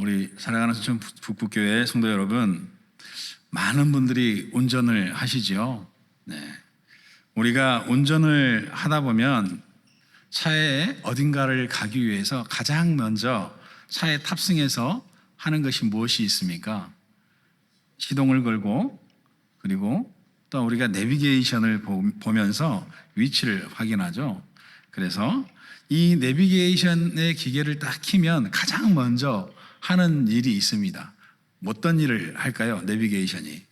우리 사랑하는 순천 북북교회 성도 여러분, 많은 분들이 운전을 하시죠. 네. 우리가 운전을 하다 보면 차에 어딘가를 가기 위해서 가장 먼저 차에 탑승해서 하는 것이 무엇이 있습니까? 시동을 걸고, 그리고 또 우리가 내비게이션을 보면서 위치를 확인하죠. 그래서 이 내비게이션의 기계를 딱 키면 가장 먼저 하는 일이 있습니다. 어떤 일을 할까요? 내비게이션이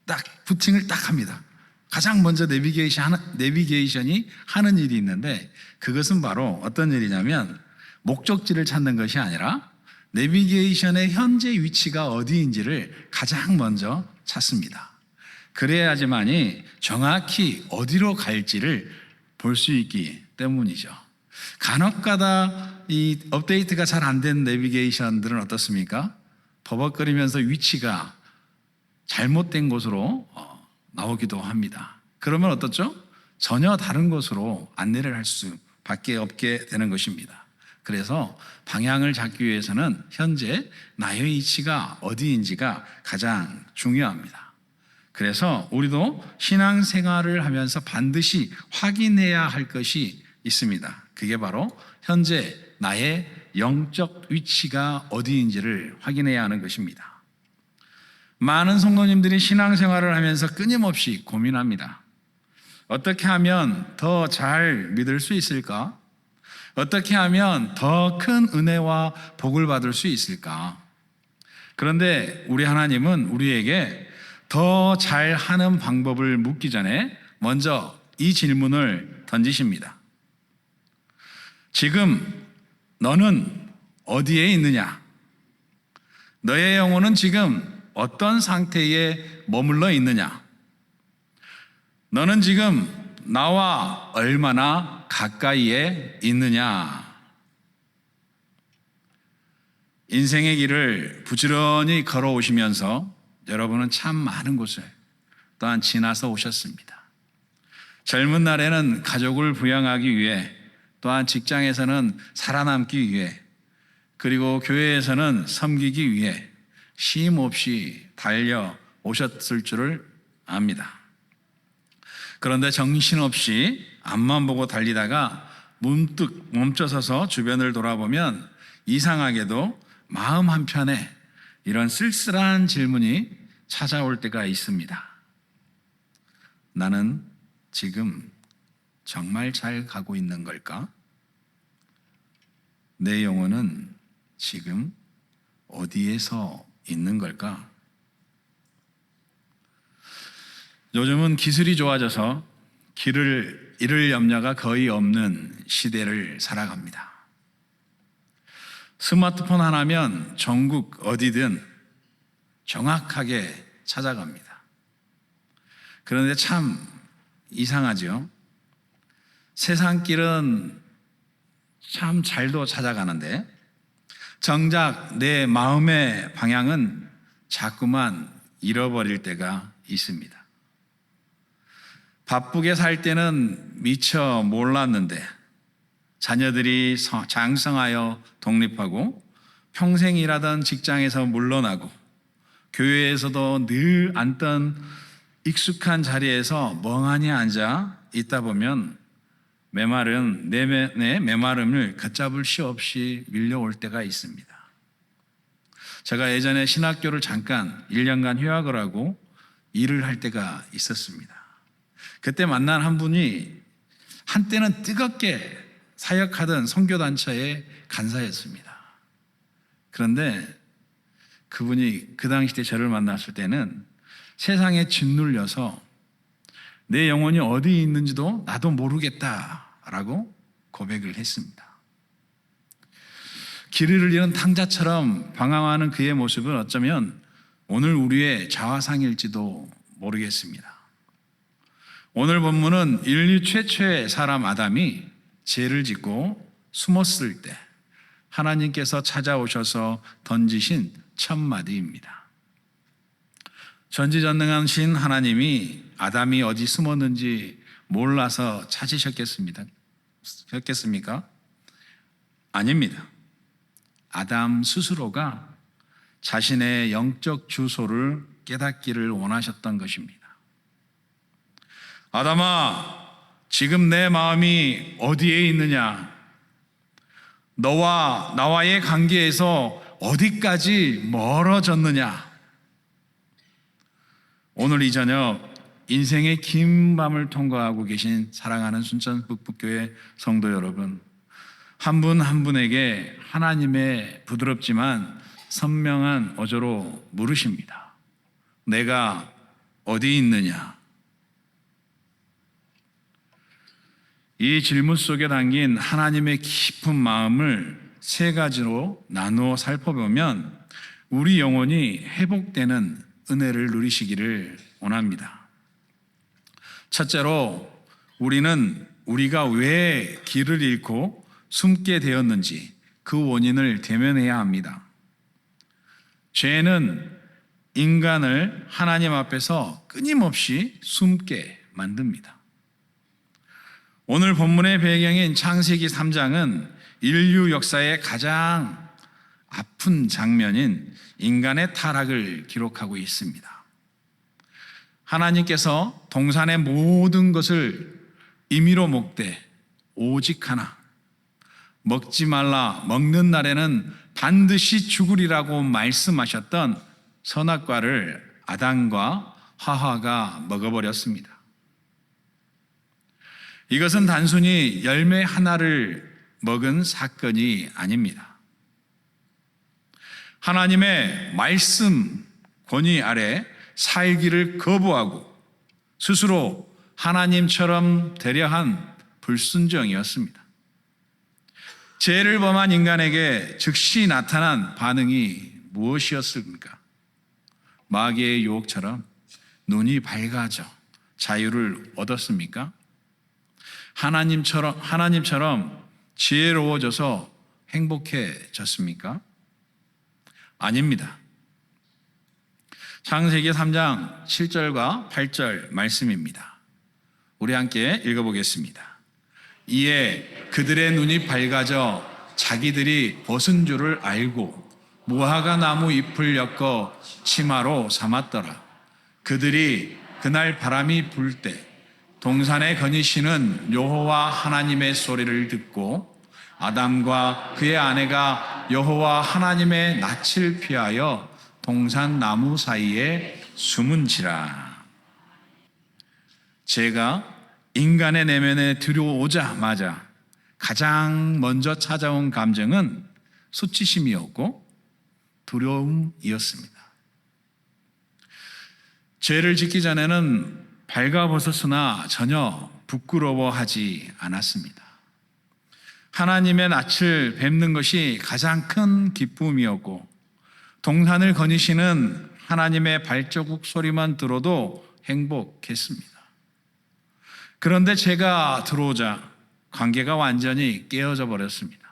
딱 부팅을 딱 합니다. 가장 먼저 내비게이션이 하는 일이 있는데, 그것은 바로 어떤 일이냐면 목적지를 찾는 것이 아니라 내비게이션의 현재 위치가 어디인지를 가장 먼저 찾습니다. 그래야지만이 정확히 어디로 갈지를 볼 수 있기 때문이죠. 간혹가다 이 업데이트가 잘 안 된 내비게이션들은 어떻습니까? 버벅거리면서 위치가 잘못된 곳으로 나오기도 합니다. 그러면 어떻죠? 전혀 다른 곳으로 안내를 할 수밖에 없게 되는 것입니다. 그래서 방향을 잡기 위해서는 현재 나의 위치가 어디인지가 가장 중요합니다. 그래서 우리도 신앙생활을 하면서 반드시 확인해야 할 것이 있습니다. 그게 바로 현재 나의 영적 위치가 어디인지를 확인해야 하는 것입니다. 많은 성도님들이 신앙생활을 하면서 끊임없이 고민합니다. 어떻게 하면 더 잘 믿을 수 있을까? 어떻게 하면 더 큰 은혜와 복을 받을 수 있을까? 그런데 우리 하나님은 우리에게 더 잘하는 방법을 묻기 전에 먼저 이 질문을 던지십니다. 지금 너는 어디에 있느냐? 너의 영혼은 지금 어떤 상태에 머물러 있느냐? 너는 지금 나와 얼마나 가까이에 있느냐? 인생의 길을 부지런히 걸어오시면서 여러분은 참 많은 곳을 또한 지나서 오셨습니다. 젊은 날에는 가족을 부양하기 위해, 또한 직장에서는 살아남기 위해, 그리고 교회에서는 섬기기 위해 쉼 없이 달려오셨을 줄을 압니다. 그런데 정신없이 앞만 보고 달리다가 문득 멈춰서서 주변을 돌아보면 이상하게도 마음 한편에 이런 쓸쓸한 질문이 찾아올 때가 있습니다. 나는 지금 정말 잘 가고 있는 걸까? 내 영혼은 지금 어디에서 있는 걸까? 요즘은 기술이 좋아져서 길을 잃을 염려가 거의 없는 시대를 살아갑니다. 스마트폰 하나면 전국 어디든 정확하게 찾아갑니다. 그런데 참 이상하죠? 세상 길은 참 잘도 찾아가는데 정작 내 마음의 방향은 자꾸만 잃어버릴 때가 있습니다. 바쁘게 살 때는 미처 몰랐는데 자녀들이 장성하여 독립하고 평생 일하던 직장에서 물러나고 교회에서도 늘 앉던 익숙한 자리에서 멍하니 앉아 있다 보면 내 메마름을 걷잡을 수 없이 밀려올 때가 있습니다. 제가 예전에 신학교를 잠깐 1년간 휴학을 하고 일을 할 때가 있었습니다. 그때 만난 한 분이 한때는 뜨겁게 사역하던 선교단체의 간사였습니다. 그런데 그분이 그 당시 때 저를 만났을 때는 세상에 짓눌려서 내 영혼이 어디 있는지도 나도 모르겠다라고 고백을 했습니다. 길을 잃은 탕자처럼 방황하는 그의 모습은 어쩌면 오늘 우리의 자화상일지도 모르겠습니다. 오늘 본문은 인류 최초의 사람 아담이 죄를 짓고 숨었을 때 하나님께서 찾아오셔서 던지신 첫 마디입니다. 전지전능하신 하나님이 아담이 어디 숨었는지 몰라서 찾으셨겠습니까? 아닙니다. 아담 스스로가 자신의 영적 주소를 깨닫기를 원하셨던 것입니다. 아담아, 지금 내 마음이 어디에 있느냐? 너와 나와의 관계에서 어디까지 멀어졌느냐? 오늘 이 저녁 인생의 긴 밤을 통과하고 계신 사랑하는 순천 북북교회 성도 여러분, 한 분 한 분에게 하나님의 부드럽지만 선명한 어조로 물으십니다. 내가 어디 있느냐? 이 질문 속에 담긴 하나님의 깊은 마음을 세 가지로 나누어 살펴보면 우리 영혼이 회복되는 은혜를 누리시기를 원합니다. 첫째로 우리는 우리가 왜 길을 잃고 숨게 되었는지 그 원인을 대면해야 합니다. 죄는 인간을 하나님 앞에서 끊임없이 숨게 만듭니다. 오늘 본문의 배경인 창세기 3장은 인류 역사의 가장 아픈 장면인 인간의 타락을 기록하고 있습니다. 하나님께서 동산의 모든 것을 임의로 먹되 오직 하나, 먹지 말라, 먹는 날에는 반드시 죽으리라고 말씀하셨던 선악과를 아담과 하와가 먹어버렸습니다. 이것은 단순히 열매 하나를 먹은 사건이 아닙니다. 하나님의 말씀 권위 아래 살기를 거부하고 스스로 하나님처럼 되려 한 불순종이었습니다. 죄를 범한 인간에게 즉시 나타난 반응이 무엇이었습니까? 마귀의 유혹처럼 눈이 밝아져 자유를 얻었습니까? 하나님처럼 지혜로워져서 행복해졌습니까? 아닙니다. 창세기 3장 7절과 8절 말씀입니다. 우리 함께 읽어보겠습니다. 이에 그들의 눈이 밝아져 자기들이 벗은 줄을 알고 무화과 나무 잎을 엮어 치마로 삼았더라. 그들이 그날 바람이 불 때 동산에 거니시는 여호와 하나님의 소리를 듣고 아담과 그의 아내가 여호와 하나님의 낯을 피하여 동산 나무 사이에 숨은지라. 죄가 인간의 내면에 들어오자마자 가장 먼저 찾아온 감정은 수치심이었고 두려움이었습니다. 죄를 짓기 전에는 발가벗었으나 전혀 부끄러워하지 않았습니다. 하나님의 낯을 뵙는 것이 가장 큰 기쁨이었고 동산을 거니시는 하나님의 발자국 소리만 들어도 행복했습니다. 그런데 죄가 들어오자 관계가 완전히 깨어져 버렸습니다.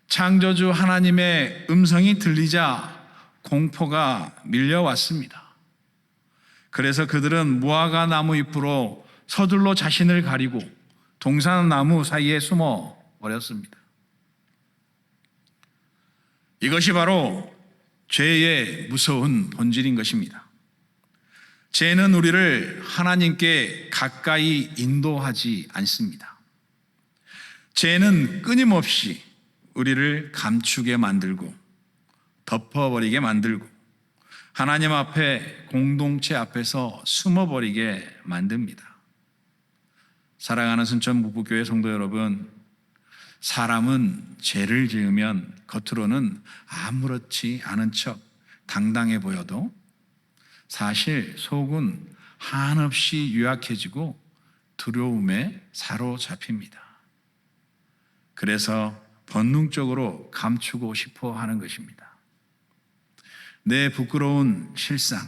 창조주 하나님의 음성이 들리자 공포가 밀려왔습니다. 그래서 그들은 무화과 나무 잎으로 서둘러 자신을 가리고 동산 나무 사이에 숨어 버렸습니다. 이것이 바로 죄의 무서운 본질인 것입니다. 죄는 우리를 하나님께 가까이 인도하지 않습니다. 죄는 끊임없이 우리를 감추게 만들고 덮어버리게 만들고 하나님 앞에 공동체 앞에서 숨어버리게 만듭니다. 사랑하는 순천 북북교회 성도 여러분, 사람은 죄를 지으면 겉으로는 아무렇지 않은 척 당당해 보여도 사실 속은 한없이 유약해지고 두려움에 사로잡힙니다. 그래서 본능적으로 감추고 싶어 하는 것입니다. 내 부끄러운 실상,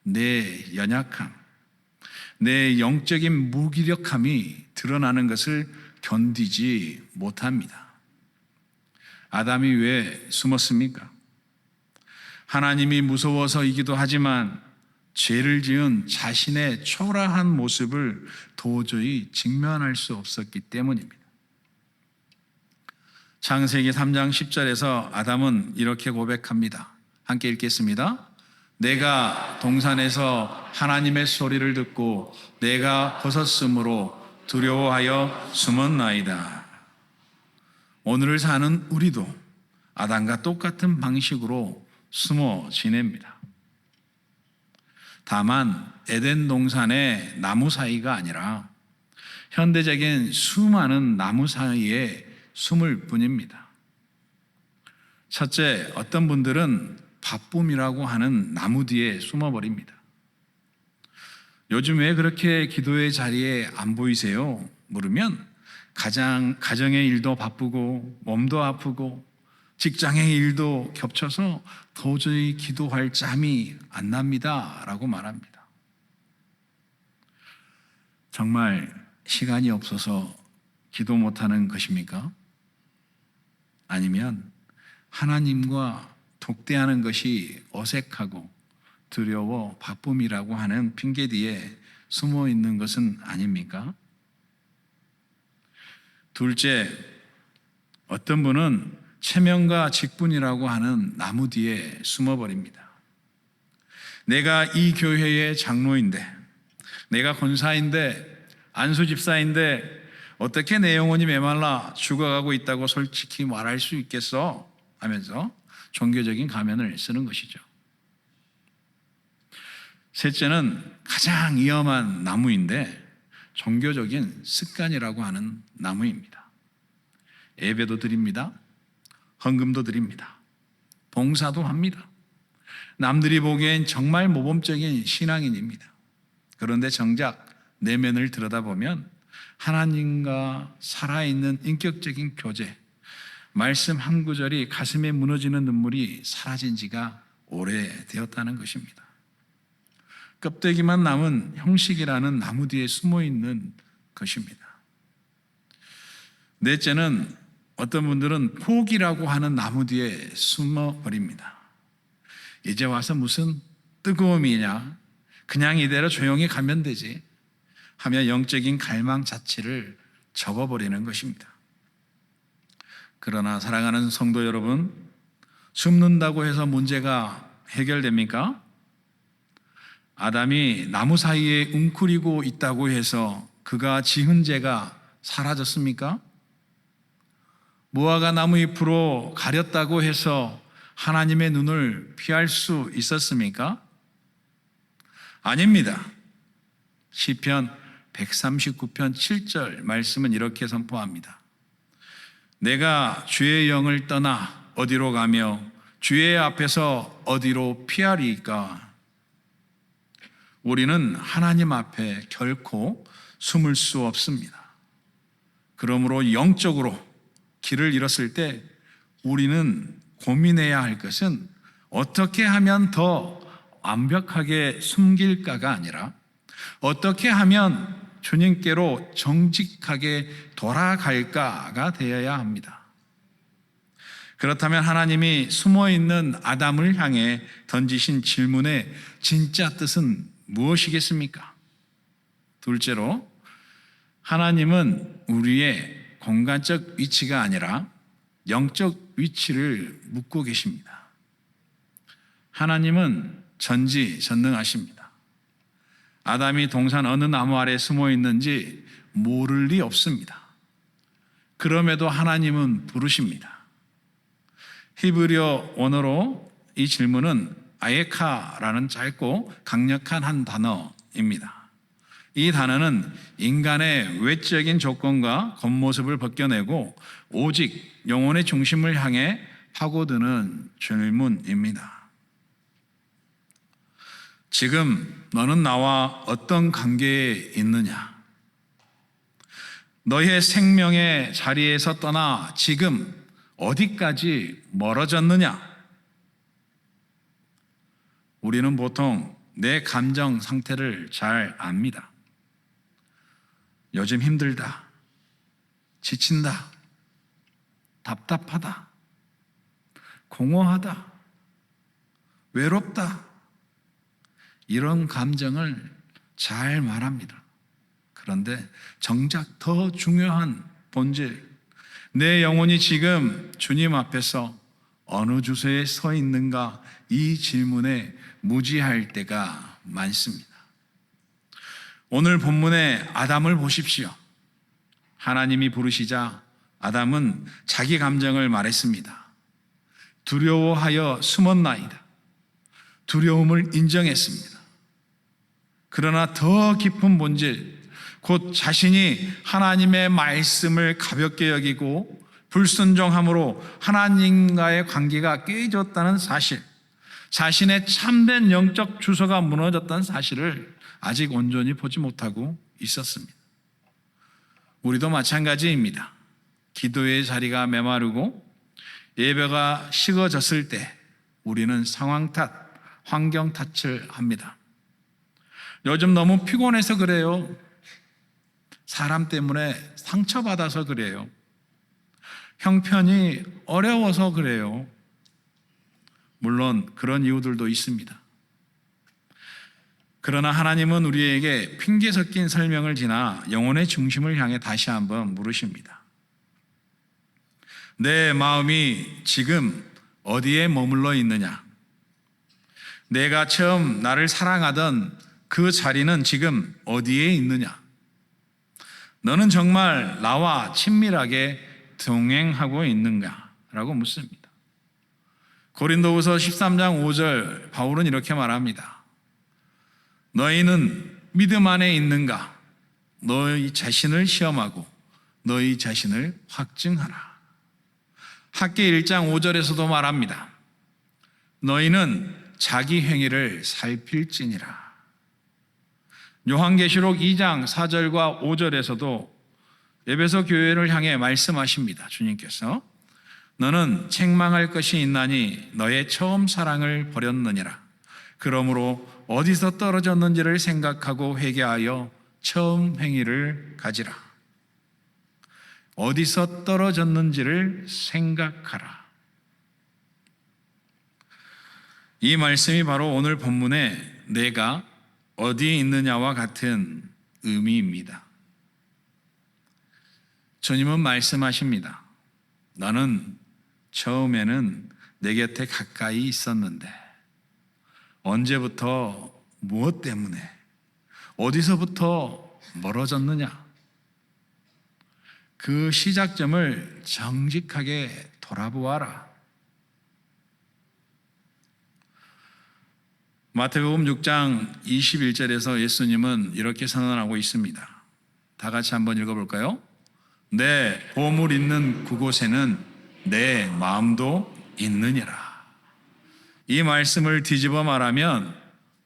내 연약함, 내 영적인 무기력함이 드러나는 것을 견디지 못합니다. 아담이 왜 숨었습니까? 하나님이 무서워서이기도 하지만 죄를 지은 자신의 초라한 모습을 도저히 직면할 수 없었기 때문입니다. 창세기 3장 10절에서 아담은 이렇게 고백합니다. 함께 읽겠습니다. 내가 동산에서 하나님의 소리를 듣고 내가 벗었으므로 두려워하여 숨었나이다. 오늘을 사는 우리도 아담과 똑같은 방식으로 숨어 지냅니다. 다만 에덴 동산의 나무 사이가 아니라 현대적인 수많은 나무 사이에 숨을 뿐입니다. 첫째, 어떤 분들은 바쁨이라고 하는 나무 뒤에 숨어버립니다. 요즘 왜 그렇게 기도의 자리에 안 보이세요? 물으면 가정의 일도 바쁘고 몸도 아프고 직장의 일도 겹쳐서 도저히 기도할 짬이 안 납니다 라고 말합니다. 정말 시간이 없어서 기도 못하는 것입니까? 아니면 하나님과 독대하는 것이 어색하고 두려워 바쁨이라고 하는 핑계 뒤에 숨어 있는 것은 아닙니까? 둘째, 어떤 분은 체면과 직분이라고 하는 나무 뒤에 숨어버립니다. 내가 이 교회의 장로인데, 내가 권사인데, 안수 집사인데 어떻게 내 영혼이 메말라 죽어가고 있다고 솔직히 말할 수 있겠어? 하면서 종교적인 가면을 쓰는 것이죠. 셋째는 가장 위험한 나무인데 종교적인 습관이라고 하는 나무입니다. 예배도 드립니다. 헌금도 드립니다. 봉사도 합니다. 남들이 보기엔 정말 모범적인 신앙인입니다. 그런데 정작 내면을 들여다보면 하나님과 살아있는 인격적인 교제, 말씀 한 구절이 가슴에 무너지는 눈물이 사라진 지가 오래되었다는 것입니다. 껍데기만 남은 형식이라는 나무 뒤에 숨어 있는 것입니다. 넷째는 어떤 분들은 포기라고 하는 나무 뒤에 숨어 버립니다. 이제 와서 무슨 뜨거움이냐, 그냥 이대로 조용히 가면 되지 하며 영적인 갈망 자체를 접어버리는 것입니다. 그러나 사랑하는 성도 여러분, 숨는다고 해서 문제가 해결됩니까? 아담이 나무 사이에 웅크리고 있다고 해서 그가 지은 죄가 사라졌습니까? 무화과 나무 잎으로 가렸다고 해서 하나님의 눈을 피할 수 있었습니까? 아닙니다. 시편 139편 7절 말씀은 이렇게 선포합니다. 내가 주의 영을 떠나 어디로 가며 주의 앞에서 어디로 피하리까? 우리는 하나님 앞에 결코 숨을 수 없습니다. 그러므로 영적으로 길을 잃었을 때 우리는 고민해야 할 것은 어떻게 하면 더 완벽하게 숨길까가 아니라 어떻게 하면 주님께로 정직하게 돌아갈까가 되어야 합니다. 그렇다면 하나님이 숨어있는 아담을 향해 던지신 질문의 진짜 뜻은 무엇이겠습니까? 둘째로, 하나님은 우리의 공간적 위치가 아니라 영적 위치를 묻고 계십니다. 하나님은 전지전능하십니다. 아담이 동산 어느 나무 아래 숨어 있는지 모를 리 없습니다. 그럼에도 하나님은 부르십니다. 히브리어 원어로 이 질문은 아예카라는 짧고 강력한 한 단어입니다. 이 단어는 인간의 외적인 조건과 겉모습을 벗겨내고 오직 영혼의 중심을 향해 파고드는 질문입니다. 지금 너는 나와 어떤 관계에 있느냐? 너의 생명의 자리에서 떠나 지금 어디까지 멀어졌느냐? 우리는 보통 내 감정 상태를 잘 압니다. 요즘 힘들다, 지친다, 답답하다, 공허하다, 외롭다, 이런 감정을 잘 말합니다. 그런데 정작 더 중요한 본질, 내 영혼이 지금 주님 앞에서 어느 주소에 서 있는가, 이 질문에 무지할 때가 많습니다. 오늘 본문의 아담을 보십시오. 하나님이 부르시자 아담은 자기 감정을 말했습니다. 두려워하여 숨었나이다. 두려움을 인정했습니다. 그러나 더 깊은 본질, 곧 자신이 하나님의 말씀을 가볍게 여기고 불순종함으로 하나님과의 관계가 깨졌다는 사실, 자신의 참된 영적 주소가 무너졌다는 사실을 아직 온전히 보지 못하고 있었습니다. 우리도 마찬가지입니다. 기도의 자리가 메마르고 예배가 식어졌을 때 우리는 상황 탓, 환경 탓을 합니다. 요즘 너무 피곤해서 그래요. 사람 때문에 상처받아서 그래요. 형편이 어려워서 그래요. 물론 그런 이유들도 있습니다. 그러나 하나님은 우리에게 핑계 섞인 설명을 지나 영혼의 중심을 향해 다시 한번 물으십니다. 내 마음이 지금 어디에 머물러 있느냐? 내가 처음 나를 사랑하던 그 자리는 지금 어디에 있느냐? 너는 정말 나와 친밀하게 동행하고 있는가? 라고 묻습니다. 고린도후서 13장 5절 바울은 이렇게 말합니다. 너희는 믿음 안에 있는가? 너희 자신을 시험하고 너희 자신을 확증하라. 학계 1장 5절에서도 말합니다. 너희는 자기 행위를 살필지니라. 요한계시록 2장 4절과 5절에서도 에베소 교회를 향해 말씀하십니다. 주님께서 너는 책망할 것이 있나니 너의 처음 사랑을 버렸느니라. 그러므로 어디서 떨어졌는지를 생각하고 회개하여 처음 행위를 가지라. 어디서 떨어졌는지를 생각하라. 이 말씀이 바로 오늘 본문에 내가 어디에 있느냐와 같은 의미입니다. 주님은 말씀하십니다. 나는 처음에는 내 곁에 가까이 있었는데 언제부터 무엇 때문에 어디서부터 멀어졌느냐? 그 시작점을 정직하게 돌아보아라. 마태복음 6장 21절에서 예수님은 이렇게 선언하고 있습니다. 다 같이 한번 읽어볼까요? 내 보물 있는 그곳에는 내 마음도 있느니라. 이 말씀을 뒤집어 말하면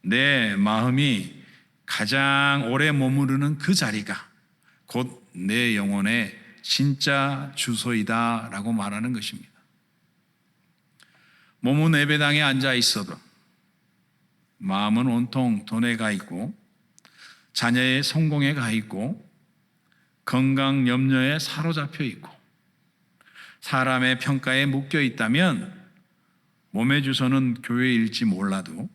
내 마음이 가장 오래 머무르는 그 자리가 곧 내 영혼의 진짜 주소이다 라고 말하는 것입니다. 몸은 예배당에 앉아 있어도 마음은 온통 돈에 가 있고 자녀의 성공에 가 있고 건강 염려에 사로잡혀 있고 사람의 평가에 묶여 있다면 몸의 주소는 교회일지 몰라도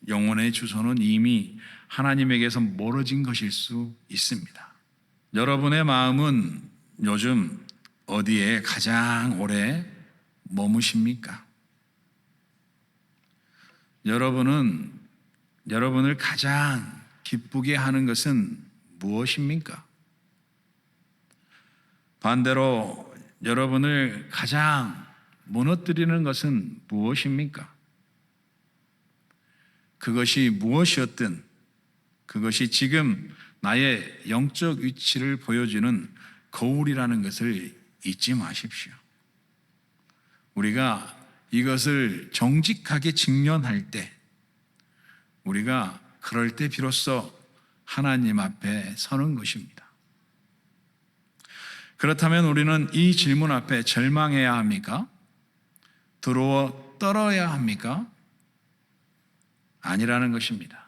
영혼의 주소는 이미 하나님에게서 멀어진 것일 수 있습니다. 여러분의 마음은 요즘 어디에 가장 오래 머무십니까? 여러분을 가장 기쁘게 하는 것은 무엇입니까? 반대로 여러분을 가장 무너뜨리는 것은 무엇입니까? 그것이 무엇이었든 그것이 지금 나의 영적 위치를 보여주는 거울이라는 것을 잊지 마십시오. 우리가 이것을 정직하게 직면할 때, 우리가 그럴 때 비로소 하나님 앞에 서는 것입니다. 그렇다면 우리는 이 질문 앞에 절망해야 합니까? 두려워 떨어야 합니까? 아니라는 것입니다.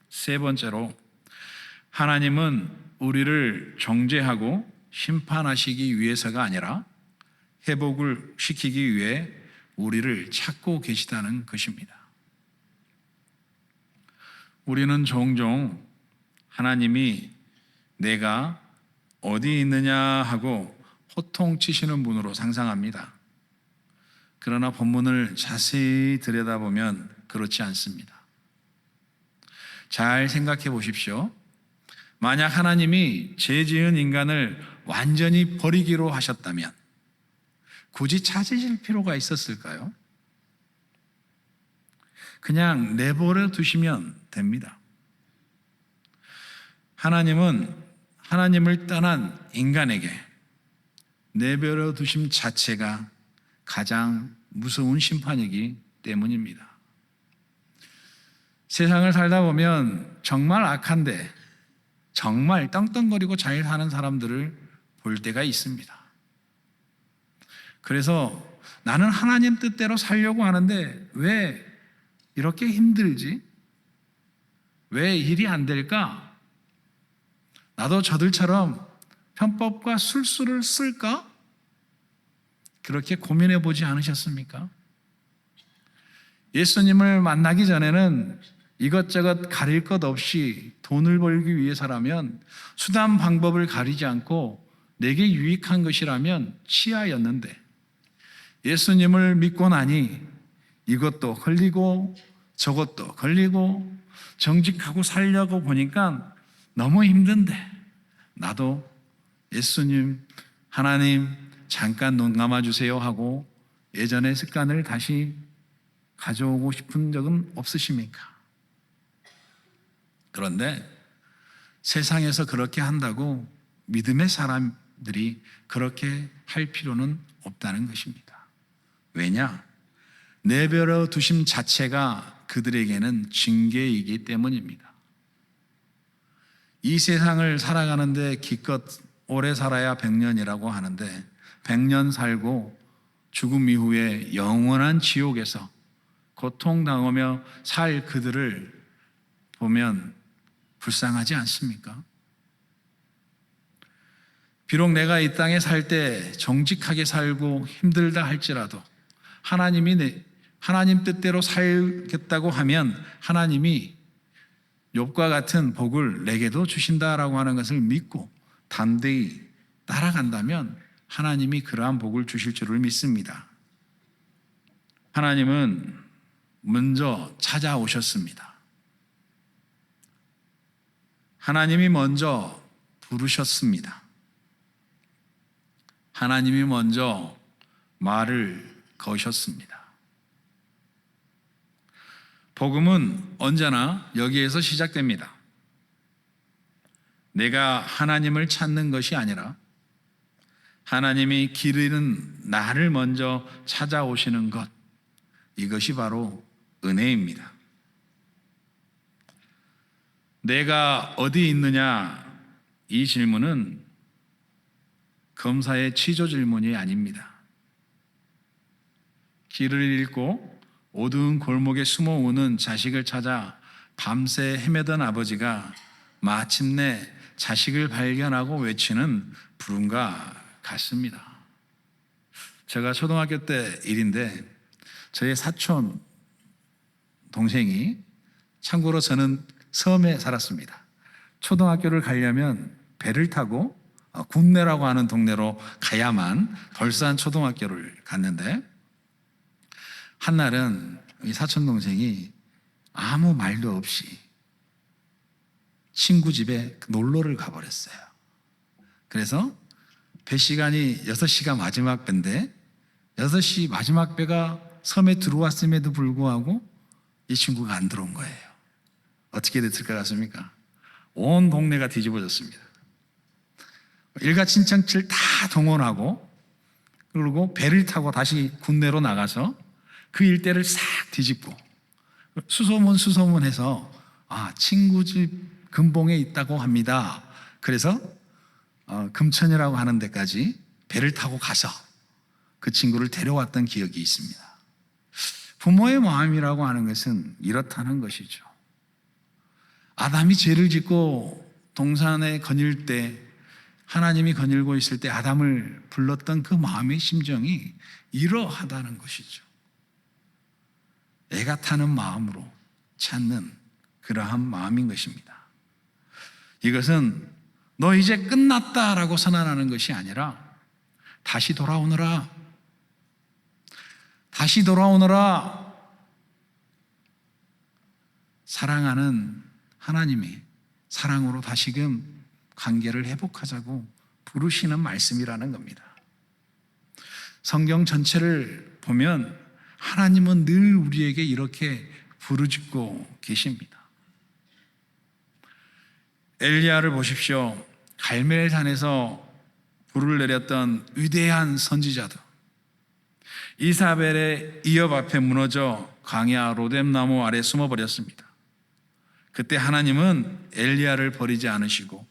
세 번째로, 하나님은 우리를 정죄하고 심판하시기 위해서가 아니라 회복을 시키기 위해 우리를 찾고 계시다는 것입니다. 우리는 종종 하나님이 내가 어디 있느냐 하고 호통치시는 분으로 상상합니다. 그러나 본문을 자세히 들여다보면 그렇지 않습니다. 잘 생각해 보십시오. 만약 하나님이 죄 지은 인간을 완전히 버리기로 하셨다면 굳이 찾으실 필요가 있었을까요? 그냥 내버려 두시면 됩니다. 하나님은 하나님을 떠난 인간에게 내버려 두심 자체가 가장 무서운 심판이기 때문입니다. 세상을 살다 보면 정말 악한데 정말 떵떵거리고 잘 사는 사람들을 볼 때가 있습니다. 그래서 나는 하나님 뜻대로 살려고 하는데 왜 이렇게 힘들지? 왜 일이 안 될까? 나도 저들처럼 편법과 술수를 쓸까? 그렇게 고민해 보지 않으셨습니까? 예수님을 만나기 전에는 이것저것 가릴 것 없이 돈을 벌기 위해서라면 수단 방법을 가리지 않고 내게 유익한 것이라면 치아였는데 예수님을 믿고 나니 이것도 걸리고 저것도 걸리고 정직하고 살려고 보니까 너무 힘든데 나도 예수님, 하나님 잠깐 눈 감아주세요 하고 예전의 습관을 다시 가져오고 싶은 적은 없으십니까? 그런데 세상에서 그렇게 한다고 믿음의 사람들이 그렇게 할 필요는 없다는 것입니다. 왜냐? 내버려 두심 자체가 그들에게는 징계이기 때문입니다. 이 세상을 살아가는데 기껏 오래 살아야 100년이라고 하는데 100년 살고 죽음 이후에 영원한 지옥에서 고통당하며 살 그들을 보면 불쌍하지 않습니까? 비록 내가 이 땅에 살 때 정직하게 살고 힘들다 할지라도 하나님 뜻대로 살겠다고 하면 하나님이 욥과 같은 복을 내게도 주신다라고 하는 것을 믿고 담대히 따라간다면 하나님이 그러한 복을 주실 줄을 믿습니다. 하나님은 먼저 찾아오셨습니다. 하나님이 먼저 부르셨습니다. 하나님이 먼저 말을 거셨습니다. 복음은 언제나 여기에서 시작됩니다. 내가 하나님을 찾는 것이 아니라 하나님이 길 잃은 나를 먼저 찾아오시는 것, 이것이 바로 은혜입니다. 내가 어디 있느냐? 이 질문은 검사의 취조 질문이 아닙니다. 길을 잃고 어두운 골목에 숨어오는 자식을 찾아 밤새 헤매던 아버지가 마침내 자식을 발견하고 외치는 부름과 같습니다. 제가 초등학교 때 일인데 저의 사촌 동생이, 참고로 저는 섬에 살았습니다. 초등학교를 가려면 배를 타고 군내라고 하는 동네로 가야만 벌산 초등학교를 갔는데 한날은 이 사촌 동생이 아무 말도 없이 친구 집에 놀러를 가버렸어요. 그래서 배 시간이 6시가 마지막 배인데 6시 마지막 배가 섬에 들어왔음에도 불구하고 이 친구가 안 들어온 거예요. 어떻게 됐을 것 같습니까? 온 동네가 뒤집어졌습니다. 일가친척들 다 동원하고 그리고 배를 타고 다시 군내로 나가서 그 일대를 싹 뒤집고 수소문해서 친구 집 금봉에 있다고 합니다. 그래서 금천이라고 하는 데까지 배를 타고 가서 그 친구를 데려왔던 기억이 있습니다. 부모의 마음이라고 하는 것은 이렇다는 것이죠. 아담이 죄를 짓고 동산에 거닐 때, 하나님이 거닐고 있을 때 아담을 불렀던 그 마음의 심정이 이러하다는 것이죠. 애가 타는 마음으로 찾는 그러한 마음인 것입니다. 이것은 너 이제 끝났다라고 선언하는 것이 아니라 다시 돌아오너라. 다시 돌아오너라. 사랑하는 하나님이 사랑으로 다시금 관계를 회복하자고 부르시는 말씀이라는 겁니다. 성경 전체를 보면 하나님은 늘 우리에게 이렇게 부르짖고 계십니다. 엘리야를 보십시오. 갈멜산에서 불을 내렸던 위대한 선지자도 이사벨의 이업 앞에 무너져 광야 로뎀나무 아래 숨어버렸습니다. 그때 하나님은 엘리야를 버리지 않으시고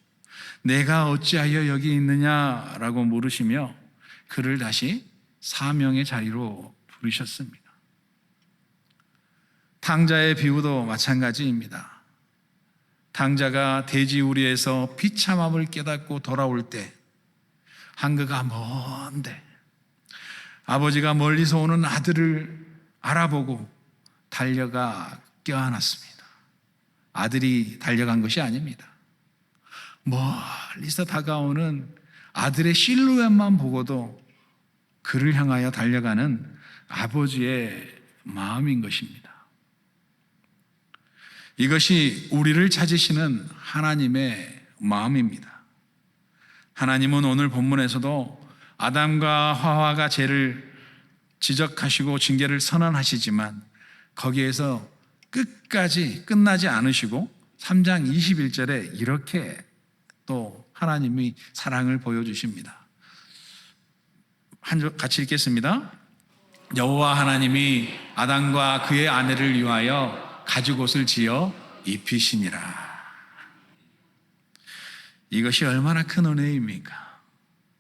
내가 어찌하여 여기 있느냐라고 물으시며 그를 다시 사명의 자리로 부르셨습니다. 탕자의 비유도 마찬가지입니다. 탕자가 돼지우리에서 비참함을 깨닫고 돌아올 때 한그가 먼데 아버지가 멀리서 오는 아들을 알아보고 달려가 껴안았습니다. 아들이 달려간 것이 아닙니다. 멀리서 다가오는 아들의 실루엣만 보고도 그를 향하여 달려가는 아버지의 마음인 것입니다. 이것이 우리를 찾으시는 하나님의 마음입니다. 하나님은 오늘 본문에서도 아담과 하와가 죄를 지적하시고 징계를 선언하시지만 거기에서 끝까지 끝나지 않으시고 3장 21절에 이렇게 또 하나님이 사랑을 보여주십니다. 같이 읽겠습니다. 여호와 하나님이 아담과 그의 아내를 위하여 가죽옷을 지어 입히시니라. 이것이 얼마나 큰 은혜입니까?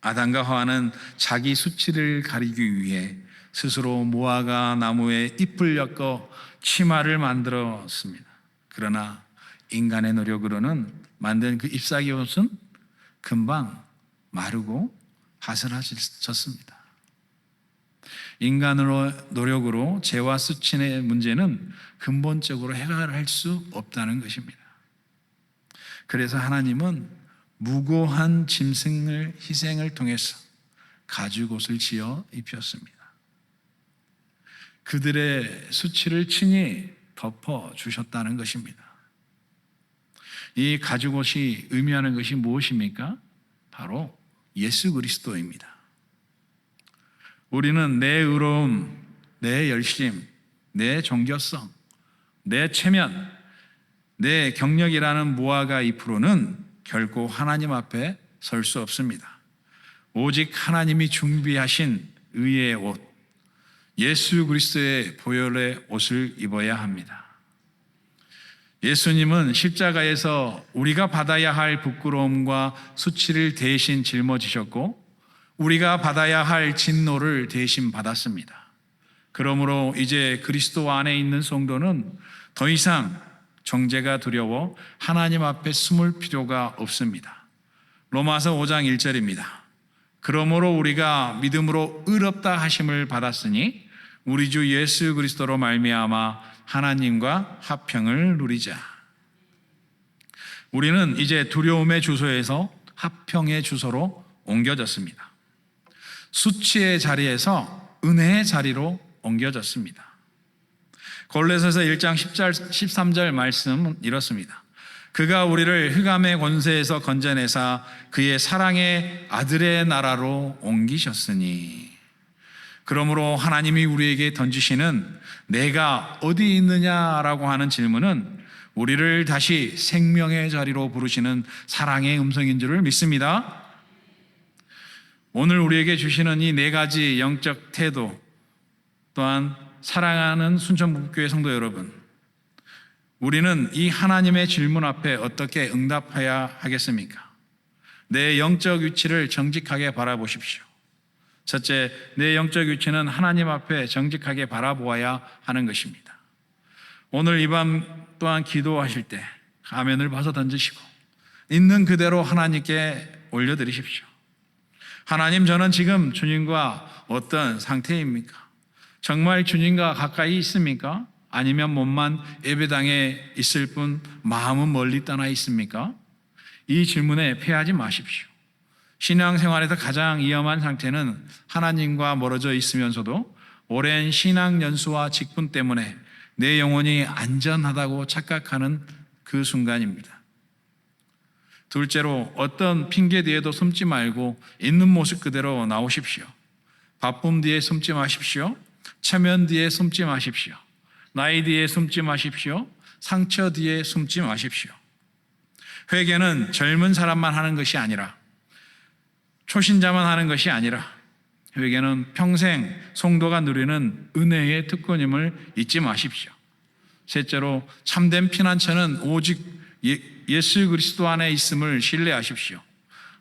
아담과 하와는 자기 수치를 가리기 위해 스스로 무화과 나무에 잎을 엮어 치마를 만들었습니다. 그러나 인간의 노력으로는 만든 그 잎사귀 옷은 금방 마르고 바스라졌습니다. 인간의 노력으로 죄와 수치의 문제는 근본적으로 해결할 수 없다는 것입니다. 그래서 하나님은 무고한 짐승을 희생을 통해서 가죽옷을 지어 입혔습니다. 그들의 수치를 친히 덮어주셨다는 것입니다. 이 가죽옷이 의미하는 것이 무엇입니까? 바로 예수 그리스도입니다. 우리는 내 의로움, 내 열심, 내 정결성, 내 체면, 내 경력이라는 무화과 잎으로는 결코 하나님 앞에 설 수 없습니다. 오직 하나님이 준비하신 의의 옷, 예수 그리스도의 보혈의 옷을 입어야 합니다. 예수님은 십자가에서 우리가 받아야 할 부끄러움과 수치를 대신 짊어지셨고 우리가 받아야 할 진노를 대신 받았습니다. 그러므로 이제 그리스도 안에 있는 성도는 더 이상 정죄가 두려워 하나님 앞에 숨을 필요가 없습니다. 로마서 5장 1절입니다. 그러므로 우리가 믿음으로 의롭다 하심을 받았으니 우리 주 예수 그리스도로 말미암아 하나님과 화평을 누리자. 우리는 이제 두려움의 주소에서 화평의 주소로 옮겨졌습니다. 수치의 자리에서 은혜의 자리로 옮겨졌습니다. 골로새서 1장 13절 말씀은 이렇습니다. 그가 우리를 흑암의 권세에서 건져내사 그의 사랑의 아들의 나라로 옮기셨으니. 그러므로 하나님이 우리에게 던지시는 내가 어디 있느냐라고 하는 질문은 우리를 다시 생명의 자리로 부르시는 사랑의 음성인 줄을 믿습니다. 오늘 우리에게 주시는 이 네 가지 영적 태도 또한 사랑하는 순천북교회 성도 여러분, 우리는 이 하나님의 질문 앞에 어떻게 응답해야 하겠습니까? 내 영적 위치를 정직하게 바라보십시오. 첫째, 내 영적 위치는 하나님 앞에 정직하게 바라보아야 하는 것입니다. 오늘 이 밤 또한 기도하실 때 가면을 벗어 던지시고 있는 그대로 하나님께 올려드리십시오. 하나님, 저는 지금 주님과 어떤 상태입니까? 정말 주님과 가까이 있습니까? 아니면 몸만 예배당에 있을 뿐 마음은 멀리 떠나 있습니까? 이 질문에 피하지 마십시오. 신앙생활에서 가장 위험한 상태는 하나님과 멀어져 있으면서도 오랜 신앙 연수와 직분 때문에 내 영혼이 안전하다고 착각하는 그 순간입니다. 둘째로, 어떤 핑계 뒤에도 숨지 말고 있는 모습 그대로 나오십시오. 바쁨 뒤에 숨지 마십시오. 체면 뒤에 숨지 마십시오. 나이 뒤에 숨지 마십시오. 상처 뒤에 숨지 마십시오. 회개는 젊은 사람만 하는 것이 아니라, 초신자만 하는 것이 아니라, 회개는 평생 성도가 누리는 은혜의 특권임을 잊지 마십시오. 셋째로, 참된 피난처는 오직 예수 그리스도 안에 있음을 신뢰하십시오.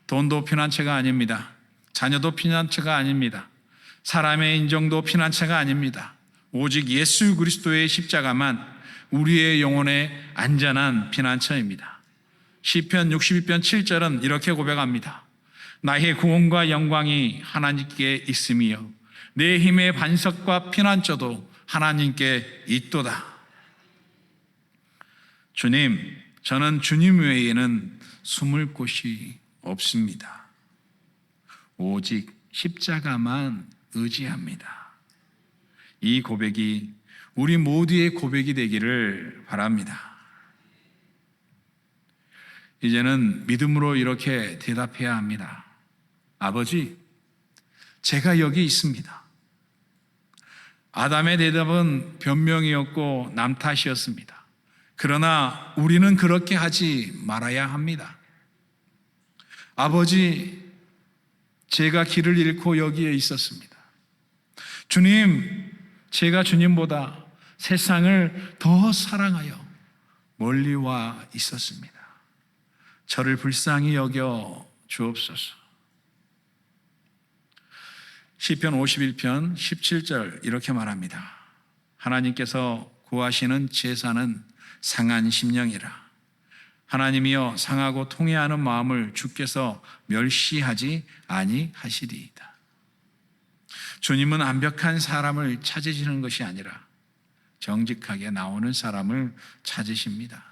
돈도 피난처가 아닙니다. 자녀도 피난처가 아닙니다. 사람의 인정도 피난처가 아닙니다. 오직 예수 그리스도의 십자가만 우리의 영혼의 안전한 피난처입니다. 시편 62편 7절은 이렇게 고백합니다. 나의 구원과 영광이 하나님께 있음이요 내 힘의 반석과 피난처도 하나님께 있도다. 주님, 저는 주님 외에는 숨을 곳이 없습니다. 오직 십자가만 의지합니다. 이 고백이 우리 모두의 고백이 되기를 바랍니다. 이제는 믿음으로 이렇게 대답해야 합니다. 아버지, 제가 여기 있습니다. 아담의 대답은 변명이었고 남 탓이었습니다. 그러나 우리는 그렇게 하지 말아야 합니다. 아버지, 제가 길을 잃고 여기에 있었습니다. 주님, 제가 주님보다 세상을 더 사랑하여 멀리 와 있었습니다. 저를 불쌍히 여겨 주옵소서. 시편 51편 17절 이렇게 말합니다. 하나님께서 구하시는 제사는 상한 심령이라. 하나님이여, 상하고 통회하는 마음을 주께서 멸시하지 아니하시리이다. 주님은 완벽한 사람을 찾으시는 것이 아니라 정직하게 나오는 사람을 찾으십니다.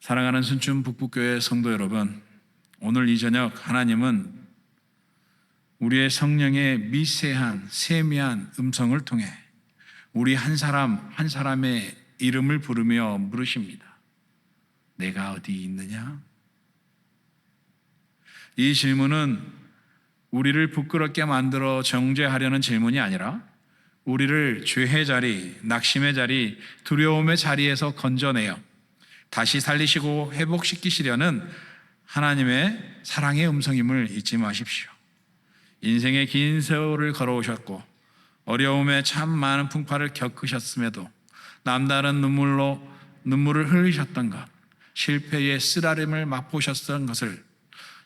사랑하는 순춘 북북교회 성도 여러분, 오늘 이 저녁 하나님은 우리의 성령의 미세한 세미한 음성을 통해 우리 한 사람 한 사람의 이름을 부르며 물으십니다. 내가 어디 있느냐? 이 질문은 우리를 부끄럽게 만들어 정죄하려는 질문이 아니라 우리를 죄의 자리, 낙심의 자리, 두려움의 자리에서 건져내어 다시 살리시고 회복시키시려는 하나님의 사랑의 음성임을 잊지 마십시오. 인생의 긴 세월을 걸어오셨고 어려움에 참 많은 풍파를 겪으셨음에도 남다른 눈물을 흘리셨던 것, 실패의 쓰라림을 맛보셨던 것을,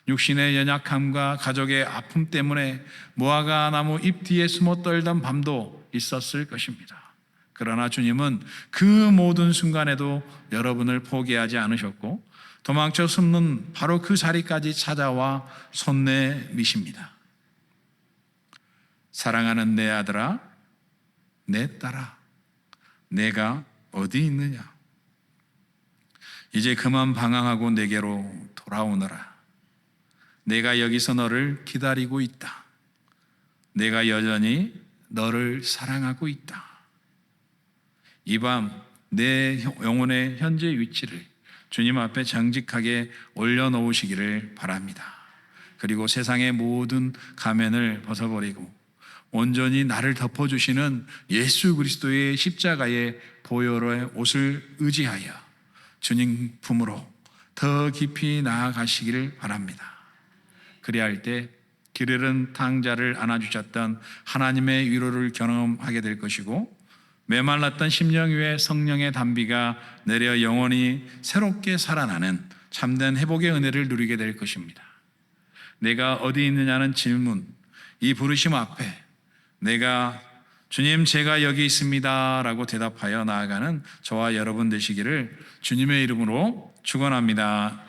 육신의 연약함과 가족의 아픔 때문에 무화과 나무 잎 뒤에 숨어 떨던 밤도 있었을 것입니다. 그러나 주님은 그 모든 순간에도 여러분을 포기하지 않으셨고 도망쳐 숨는 바로 그 자리까지 찾아와 손 내미십니다. 사랑하는 내 아들아, 내 딸아, 내가 어디 있느냐? 이제 그만 방황하고 내게로 돌아오너라. 내가 여기서 너를 기다리고 있다. 내가 여전히 너를 사랑하고 있다. 이 밤 내 영혼의 현재 위치를 주님 앞에 정직하게 올려놓으시기를 바랍니다. 그리고 세상의 모든 가면을 벗어버리고 온전히 나를 덮어주시는 예수 그리스도의 십자가의 보혈의 옷을 의지하여 주님 품으로 더 깊이 나아가시기를 바랍니다. 그리할 할 때 길 잃은 탕자를 안아주셨던 하나님의 위로를 경험하게 될 것이고 메말랐던 심령 위에 성령의 단비가 내려 영원히 새롭게 살아나는 참된 회복의 은혜를 누리게 될 것입니다. 내가 어디 있느냐는 질문, 이 부르심 앞에 내가 주님 제가 여기 있습니다 라고 대답하여 나아가는 저와 여러분 되시기를 주님의 이름으로 축원합니다.